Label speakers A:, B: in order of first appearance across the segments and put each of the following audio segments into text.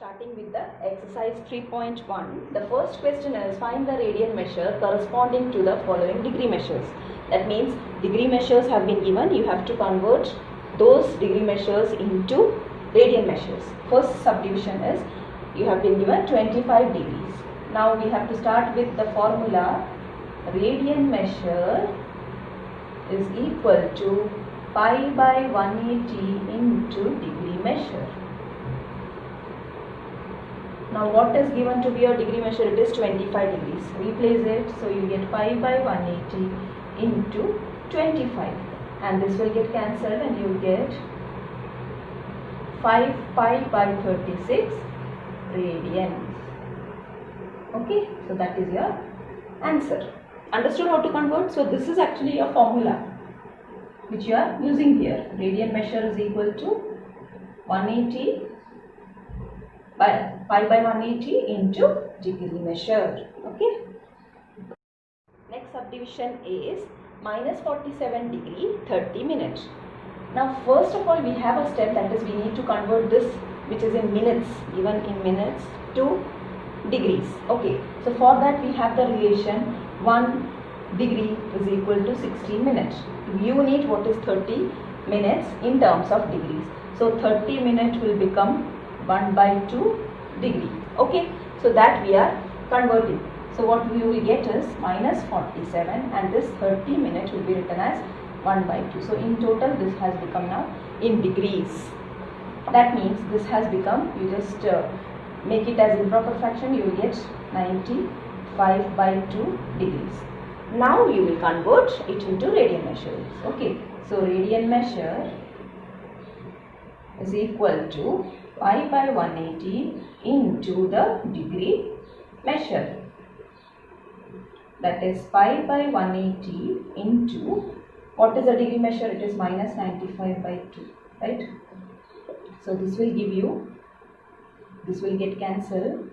A: starting with the exercise 3.1. The first question is find the radian measure corresponding to the following degree measures. That means degree measures have been given. You have to convert those degree measures into radian measures. First subdivision is you have been given 25 degrees. Now we have to start with the formula. Radian measure is equal to pi by 180 into degree measure. Now what is given to be your degree measure? It is 25 degrees. Replace it. So you get pi by 180 into 25. And this will get cancelled and you will get 5 pi by 36 radians. Okay. So that is your answer. Understood how to convert? So this is actually your formula which you are using here. Radian measure is equal to 180 by pi by 180 into degree measure. Okay. Next subdivision is minus 47 degree 30 minutes. Now first of all we have a step, that is we need to convert this which is in minutes, given in minutes, to degrees. Okay. So for that we have the relation 1 degree is equal to 16 minutes. You need what is 30 minutes in terms of degrees. So 30 minutes will become 1 by 2 degree. Okay, so that we are converting. So what we will get is minus 47 and this 30 minutes will be written as 1 by 2. So in total this has become now in degrees. That means this has become, you just make it as improper fraction, you will get 95 by 2 degrees. Now you will convert it into radian measures. Okay, so radian measure is equal to pi by 180 into the degree measure. That is pi by 180 into, what is the degree measure? It is minus 95 by 2, right? So this will give you, this will get cancelled.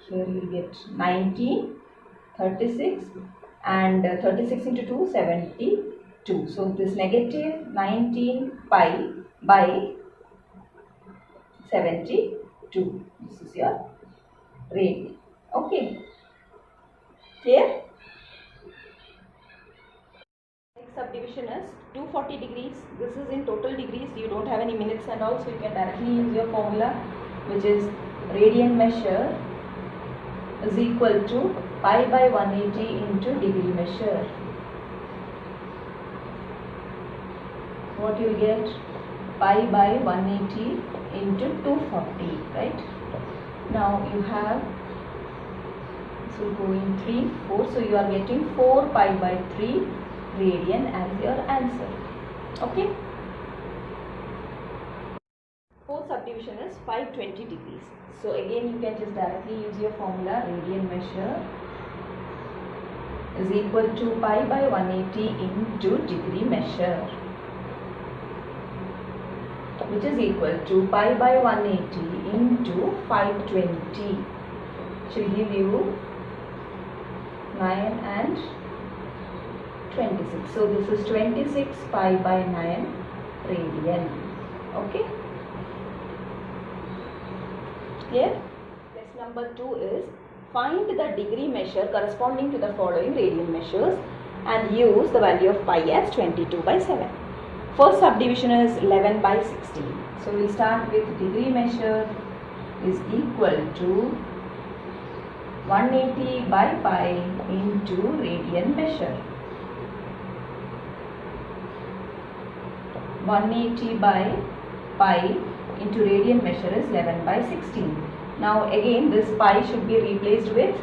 A: Here you will get 90, 36 and 36 into 2, 72. So this negative 19 pi by 72. This is your radian. Okay. Clear? Next subdivision is 240 degrees. This is in total degrees. You don't have any minutes and all, so you can directly use your formula, which is radian measure is equal to pi by 180 into degree measure. What you will get? Pi by 180 into 240, right? Now you have, this will go in 3, 4, so you are getting 4 pi by 3 radian as your answer. Okay. Fourth subdivision is 520 degrees. So again you can just directly use your formula. Radian measure is equal to pi by 180 into degree measure, which is equal to pi by 180 into 520, which will give you 9 and 26. So this is 26 pi by 9 radian. Okay. Clear? Test number 2 is find the degree measure corresponding to the following radian measures and use the value of pi as 22 by 7. First subdivision is 11 by 16. So we will start with degree measure is equal to 180 by pi into radian measure. 180 by pi into radian measure is 11 by 16. Now again this pi should be replaced with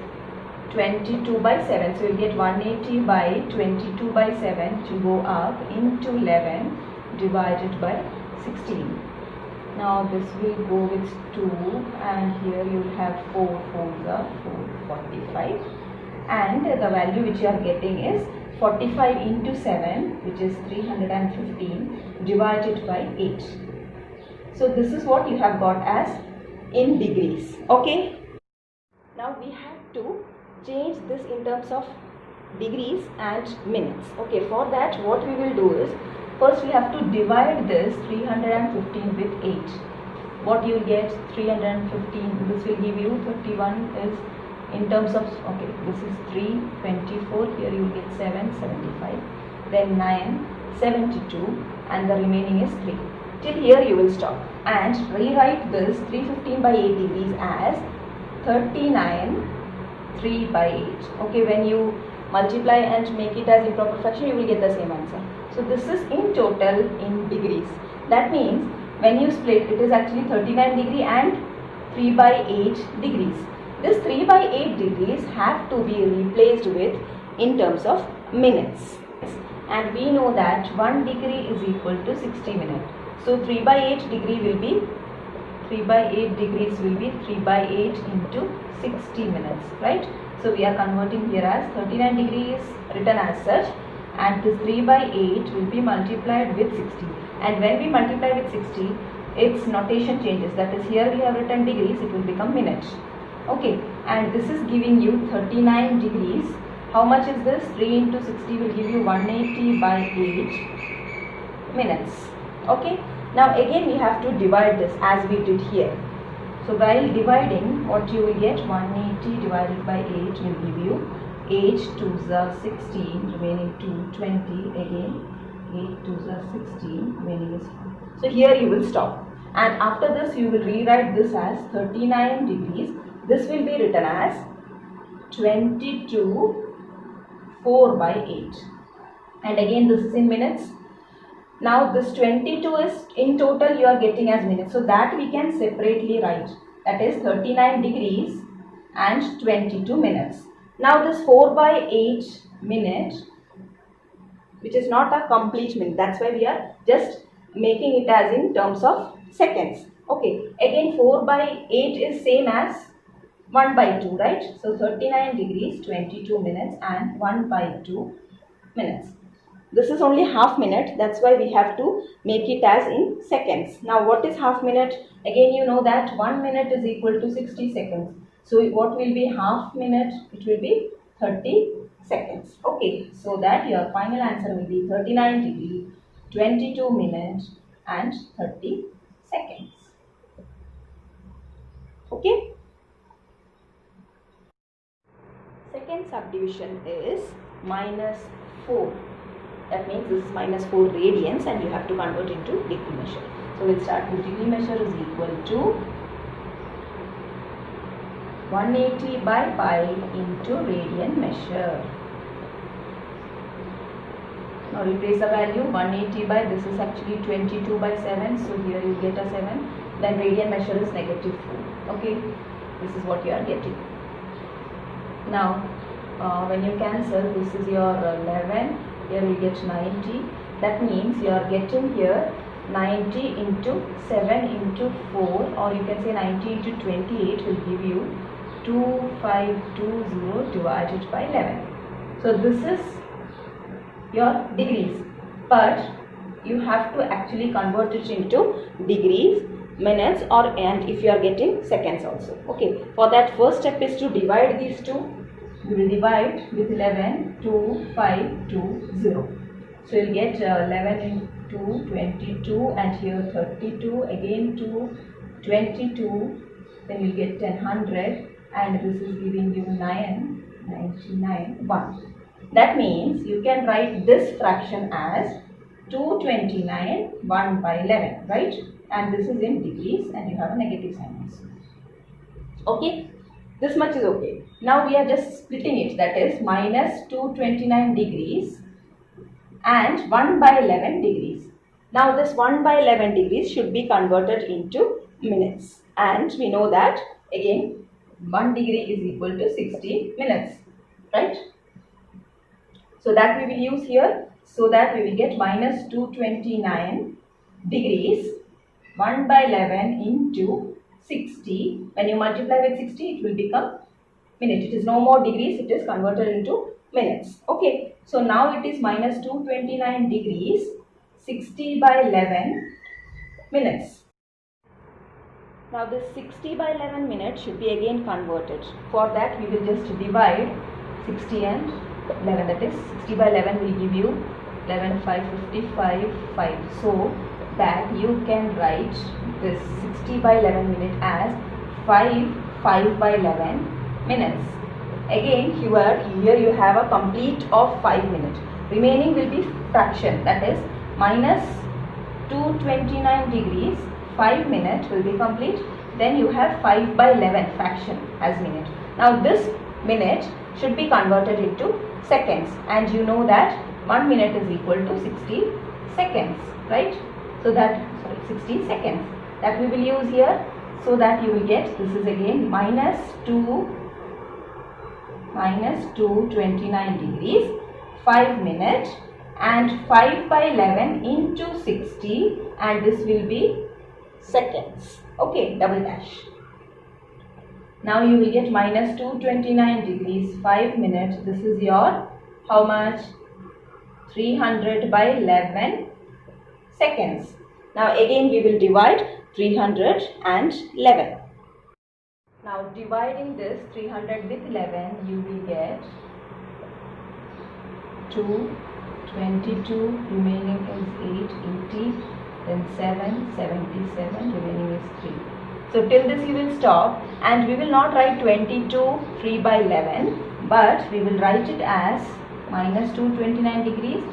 A: 22 by 7. So you get 180 by 22 by 7 to go up into 11 divided by 16. Now this will go with 2 and here you will have 4 4s are 445 and the value which you are getting is 45 into 7, which is 315 divided by 8. So this is what you have got as in degrees. Okay. Now we have to change this in terms of degrees and minutes. Okay, for that what we will do is, first we have to divide this 315 with 8. what you will get 315, this will give you 31 is in terms of, okay, this is 324, here you will get 775, then 972, and the remaining is 3. Till here you will stop and rewrite this 315 by 8 degrees as 39 3 by 8. Okay, when you multiply and make it as improper fraction, you will get the same answer. So this is in total in degrees. That means when you split, it is actually 39 degree and 3 by 8 degrees. This 3 by 8 degrees have to be replaced with in terms of minutes. And we know that 1 degree is equal to 60 minutes. So 3 by 8 degree will be 3 by 8 degrees will be 3 by 8 into 60 minutes, right? So we are converting here as 39 degrees written as such, and this 3 by 8 will be multiplied with 60. And when we multiply with 60, its notation changes. That is, here we have written degrees, it will become minutes. Okay, and this is giving you 39 degrees. How much is this? 3 into 60 will give you 180 by 8 minutes. Okay, now again we have to divide this as we did here. So while dividing, what you will get, 180 divided by 8 will give you 8 2s are 16, remaining 2 20, again 8 2s are 16, remaining is 4. So here you will stop, and after this you will rewrite this as 39 degrees. This will be written as 22 4 by 8, and again this is in minutes. Now this 22 is in total you are getting as minutes, so that we can separately write, that is 39 degrees and 22 minutes. Now this 4 by 8 minute, which is not a complete minute, that's why we are just making it as in terms of seconds. Okay, again 4 by 8 is same as 1 by 2, right? So 39 degrees, 22 minutes and 1 by 2 minutes. This is only half minute, that's why we have to make it as in seconds. Now what is half minute? Again you know that 1 minute is equal to 60 seconds. So what will be half minute? It will be 30 seconds. Okay, so that your final answer will be 39 degree, 22 minutes and 30 seconds. Okay. Second subdivision is -4. That means this is -4 radians and you have to convert into degree measure. So we'll start with degree measure is equal to 180 by pi into radian measure. Now replace the value 180 by, this is actually 22 by 7, so here you get a 7. Then radian measure is -4. Okay, this is what you are getting. Now when you cancel, this is your 11, here we get 90. That means you are getting here 90 into 7 into 4, or you can say 90 into 28 will give you 2520 divided by 11. So this is your degrees, but you have to actually convert it into degrees, minutes, or and if you are getting seconds also. Okay, for that first step is to divide these two. You will divide with 11 2 5 2 0. So you will get 11 into 22 and here 32, again 2 22, then you will get 100 and this is giving you 9 99 1. That means you can write this fraction as 229 1 by 11, right? And this is in degrees and you have a negative sign also. Okay, this much is okay. Now we are just splitting it, that is -229 degrees and 1 by 11 degrees. Now this 1 by 11 degrees should be converted into minutes, and we know that again 1 degree is equal to 60 minutes, right? So that we will use here, so that we will get -229 degrees 1 by 11 into 60. When you multiply with 60, it will become minute. It is no more degrees, it is converted into minutes. Okay, so now it is -229 degrees 60 by 11 minutes. Now this 60 by 11 minutes should be again converted. For that we will just divide 60 and 11, that is 60 by 11 will give you 11 5 55 5. So that you can write this 60 by 11 minute as 5 by 11 minutes. Again here you have a complete of 5 minutes. Remaining will be fraction, that is minus 229 degrees, 5 minutes will be complete. Then you have 5 by 11 fraction as minute. Now this minute should be converted into seconds, and you know that 1 minute is equal to 60 seconds, right? So that 60 seconds that we will use here, so that you will get, this is again minus 229 degrees, 5 minutes, and 5 by 11 into 60, and this will be seconds. Okay, double dash. Now you will get minus 229 degrees, 5 minutes. This is your, how much? 300 by 11 seconds. Now again we will divide 311. Now dividing this 300 with 11, you will get 2, 22, remaining is 8, 80, then 7, 77, remaining is 3. So till this you will stop, and we will not write 22 3 by 11, but we will write it as minus 229 degrees,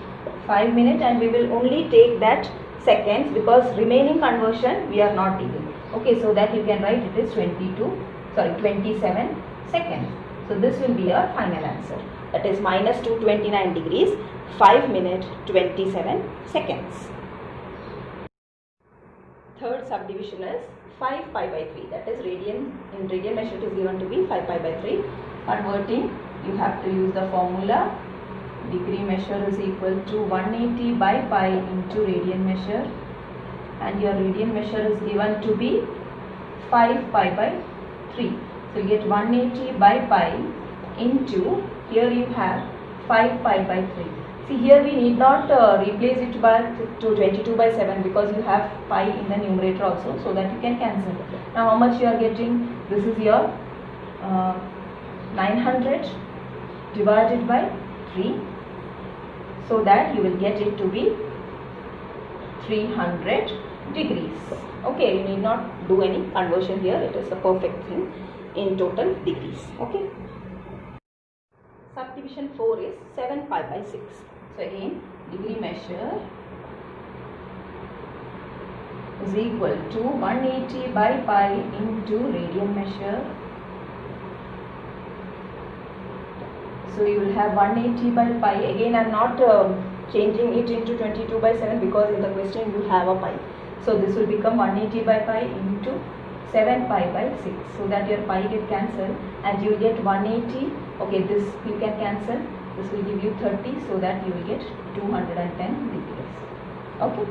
A: 5 minutes, and we will only take that seconds, because remaining conversion we are not taking. Okay, so that you can write it is 27 seconds. So this will be your final answer. That is minus 229 degrees, 5 minutes, 27 seconds. Third subdivision is 5 pi by 3. That is radian. In radian measure it is given to be 5 pi by 3. Converting, you have to use the formula. Degree measure is equal to 180 by pi into radian measure, and your radian measure is given to be 5 pi by 3. So you get 180 by pi into, here you have 5 pi by 3. See, here we need not replace it to 22 by 7, because you have pi in the numerator also, so that you can cancel. Now how much you are getting? This is your 900 divided by 3, so that you will get it to be 300 degrees. Okay, you need not do any conversion here, it is a perfect thing in total degrees. Okay. Subdivision 4 is 7 pi by 6. So again, degree measure is equal to 180 by pi into radian measure. So you will have 180 by pi. Again, I am not changing it into 22 by 7, because in the question you have a pi. So this will become 180 by pi into 7 pi by 6. So that your pi get cancelled, and you will get 180. Okay, this you can cancel. This will give you 30, so that you will get 210 degrees. Okay.